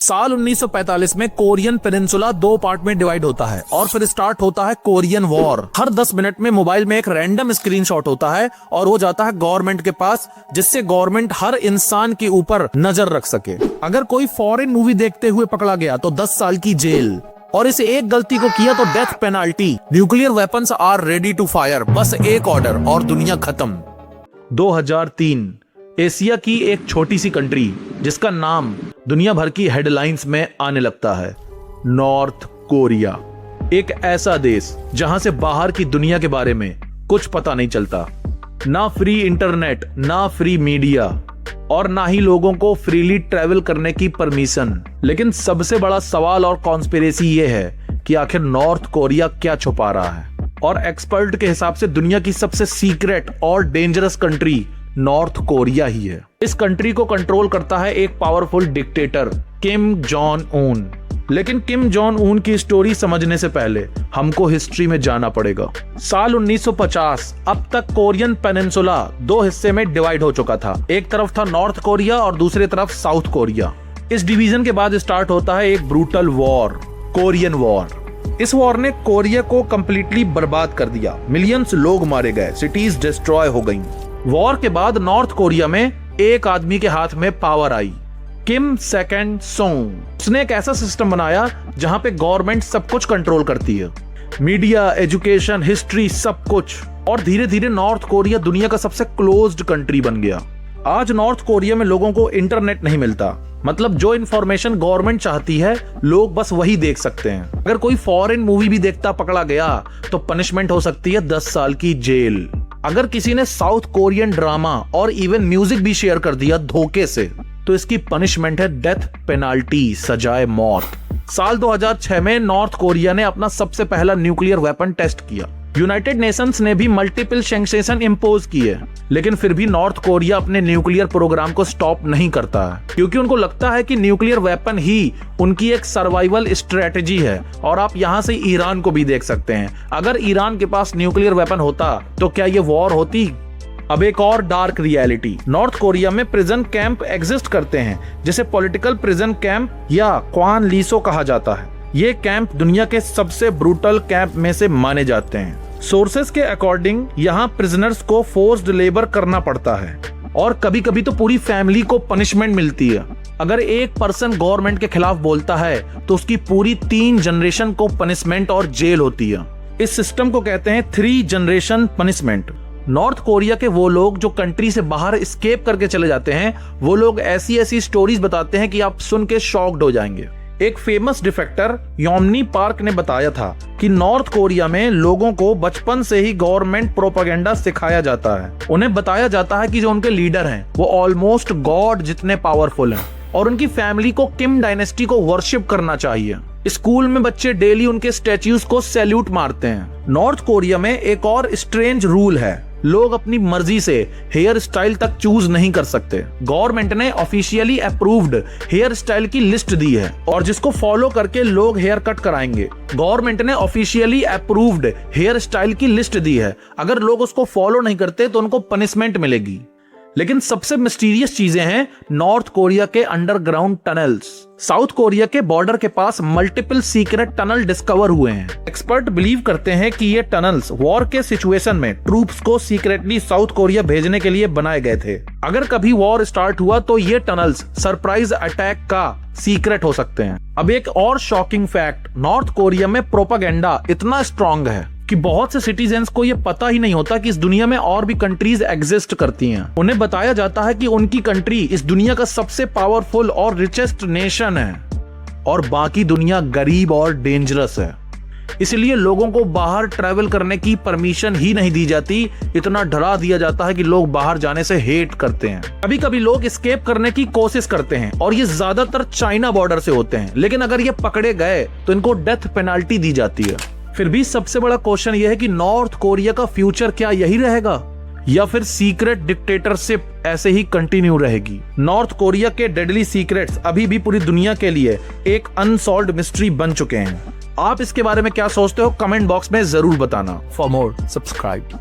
साल 1945 में Korean peninsula 2 part में डिवाइड होता है और फिर स्टार्ट होता है कोरियन वॉर। हर 10 मिनट में मोबाइल में एक रैंडम स्क्रीनशॉट होता है और वो जाता है गवर्नमेंट के पास, जिससे गवर्नमेंट हर इंसान के ऊपर नजर रख सके। अगर कोई फॉरेन मूवी देखते हुए पकड़ा गया तो 10 साल की जेल, और इस एक गलती को किया तो death penalty. Nuclear weapons are ready to fire, बस एक ऑर्डर और दुनिया खत्म। 2003 एशिया की एक छोटी सी कंट्री जिसका नाम दुनिया भर की हेडलाइंस में आने लगता है, नॉर्थ कोरिया। एक ऐसा देश जहां से बाहर की दुनिया के बारे में कुछ पता नहीं चलता, ना फ्री इंटरनेट, ना फ्री मीडिया और ना ही लोगों को फ्रीली ट्रैवल करने की परमिशन। लेकिन सबसे बड़ा सवाल और कॉन्स्पिरेसी ये है कि आखिर नॉर्थ कोरिया क्या छुपा रहा है। और एक्सपर्ट के हिसाब से दुनिया की सबसे सीक्रेट और डेंजरस कंट्री नॉर्थ कोरिया ही है। इस कंट्री को कंट्रोल करता है एक पावरफुल डिक्टेटर, किम जॉन उन। लेकिन किम जॉन उन की स्टोरी समझने से पहले हमको हिस्ट्री में जाना पड़ेगा। साल 1950 अब तक कोरियन पेनिनसुला 2 हिस्से में डिवाइड हो चुका था। एक तरफ था नॉर्थ कोरिया और दूसरी तरफ साउथ कोरिया। इस डिवीजन के बाद स्टार्ट होता है एक ब्रूटल वॉर, कोरियन वॉर। इस वॉर ने कोरिया को कंप्लीटली बर्बाद कर दिया। मिलियंस लोग मारे गए, सिटीज डिस्ट्रॉय हो गईं। वॉर के बाद नॉर्थ कोरिया में एक आदमी के हाथ में पावर आई, किम सेकेंड सोंग। उसने एक ऐसा सिस्टम बनाया जहां पे गवर्नमेंट सब कुछ कंट्रोल करती है, मीडिया, एजुकेशन, हिस्ट्री, सब कुछ। और धीरे धीरे नॉर्थ कोरिया दुनिया का सबसे क्लोज्ड कंट्री बन गया। आज नॉर्थ कोरिया में लोगों को इंटरनेट नहीं मिलता, मतलब जो इंफॉर्मेशन गवर्नमेंट चाहती है लोग बस वही देख सकते हैं। अगर कोई फॉरेन मूवी भी देखता पकड़ा गया तो पनिशमेंट हो सकती है 10 साल की जेल। अगर किसी ने साउथ कोरियन ड्रामा और इवन म्यूजिक भी शेयर कर दिया धोखे से तो इसकी पनिशमेंट है डेथ पेनाल्टी, सजाए मौत। साल 2006 में नॉर्थ कोरिया ने अपना सबसे पहला न्यूक्लियर वेपन टेस्ट किया। यूनाइटेड नेशंस ने भी मल्टीपल सैंक्शन इंपोज किए, लेकिन फिर भी नॉर्थ कोरिया अपने न्यूक्लियर प्रोग्राम को स्टॉप नहीं करता है, क्योंकि उनको लगता है कि न्यूक्लियर वेपन ही उनकी एक सर्वाइवल स्ट्रेटेजी है। और आप यहाँ से ईरान को भी देख सकते हैं। अगर ईरान के पास न्यूक्लियर वेपन होता तो क्या ये वॉर होती? अब एक और डार्क रियलिटी, नॉर्थ कोरिया में प्रिजन कैंप एग्जिस्ट करते हैं, जिसे पॉलिटिकल प्रिजन कैंप या क्वान लीसो कहा जाता है। ये कैंप दुनिया के सबसे ब्रूटल कैंप में से माने जाते हैं। सोर्सेस के अकॉर्डिंग यहाँ प्रिजनर्स को फोर्स्ड लेबर करना पड़ता है और कभी कभी तो पूरी फैमिली को पनिशमेंट मिलती है। अगर एक पर्सन गवर्नमेंट के खिलाफ बोलता है तो उसकी पूरी 3 जनरेशन को पनिशमेंट और जेल होती है। इस सिस्टम को कहते हैं 3 जनरेशन पनिशमेंट। नॉर्थ कोरिया के वो लोग जो कंट्री से बाहर एस्केप करके चले जाते हैं, वो लोग ऐसी ऐसी स्टोरीज बताते हैं कि आप सुन के शॉक्ड हो जाएंगे। एक फेमस डिफेक्टर योमनी पार्क ने बताया था कि नॉर्थ कोरिया में लोगों को बचपन से ही गवर्नमेंट प्रोपेगेंडा सिखाया जाता है। उन्हें बताया जाता है कि जो उनके लीडर हैं वो ऑलमोस्ट गॉड जितने पावरफुल हैं और उनकी फैमिली को किम डायनेस्टी को वर्शिप करना चाहिए। स्कूल में बच्चे डेली उनके स्टैच्यूज को सैल्यूट मारते हैं। नॉर्थ कोरिया में एक और स्ट्रेंज रूल है, लोग अपनी मर्जी से हेयर स्टाइल तक चूज नहीं कर सकते। गवर्नमेंट ने ऑफिशियली अप्रूव्ड हेयर स्टाइल की लिस्ट दी है और जिसको फॉलो करके लोग हेयर कट कराएंगे। गवर्नमेंट ने ऑफिशियली अप्रूव्ड हेयर स्टाइल की लिस्ट दी है, अगर लोग उसको फॉलो नहीं करते तो उनको पनिशमेंट मिलेगी। लेकिन सबसे मिस्टीरियस चीजें हैं नॉर्थ कोरिया के अंडरग्राउंड टनल्स। साउथ कोरिया के बॉर्डर के पास मल्टीपल सीक्रेट टनल डिस्कवर हुए हैं। एक्सपर्ट बिलीव करते हैं कि ये टनल्स वॉर के सिचुएशन में ट्रूप्स को सीक्रेटली साउथ कोरिया भेजने के लिए बनाए गए थे। अगर कभी वॉर स्टार्ट हुआ तो ये टनल्स सरप्राइज अटैक का सीक्रेट हो सकते हैं। अब एक और शॉकिंग फैक्ट, नॉर्थ कोरिया में प्रोपेगेंडा इतना स्ट्रॉन्ग है कि बहुत से सिटीजन्स को ये पता ही नहीं होता कि इस दुनिया में और भी कंट्रीज एग्जिस्ट करती हैं। उन्हें बताया जाता है कि उनकी कंट्री इस दुनिया का सबसे पावरफुल और रिचेस्ट नेशन है और बाकी दुनिया गरीब और डेंजरस है। इसलिए लोगों को बाहर ट्रैवल करने की परमिशन ही नहीं दी जाती। इतना डरा दिया जाता है कि लोग बाहर जाने से हेट करते हैं। कभी कभी लोग एस्केप करने की कोशिश करते हैं और ये ज्यादातर चाइना बॉर्डर से होते हैं, लेकिन अगर ये पकड़े गए तो इनको डेथ पेनाल्टी दी जाती है। फिर भी सबसे बड़ा क्वेश्चन यह है कि नॉर्थ कोरिया का फ्यूचर क्या यही रहेगा या फिर सीक्रेट डिक्टेटरशिप ऐसे ही कंटिन्यू रहेगी? नॉर्थ कोरिया के डेडली सीक्रेट्स अभी भी पूरी दुनिया के लिए एक अनसॉल्व्ड मिस्ट्री बन चुके हैं। आप इसके बारे में क्या सोचते हो कमेंट बॉक्स में जरूर बताना। For more subscribe.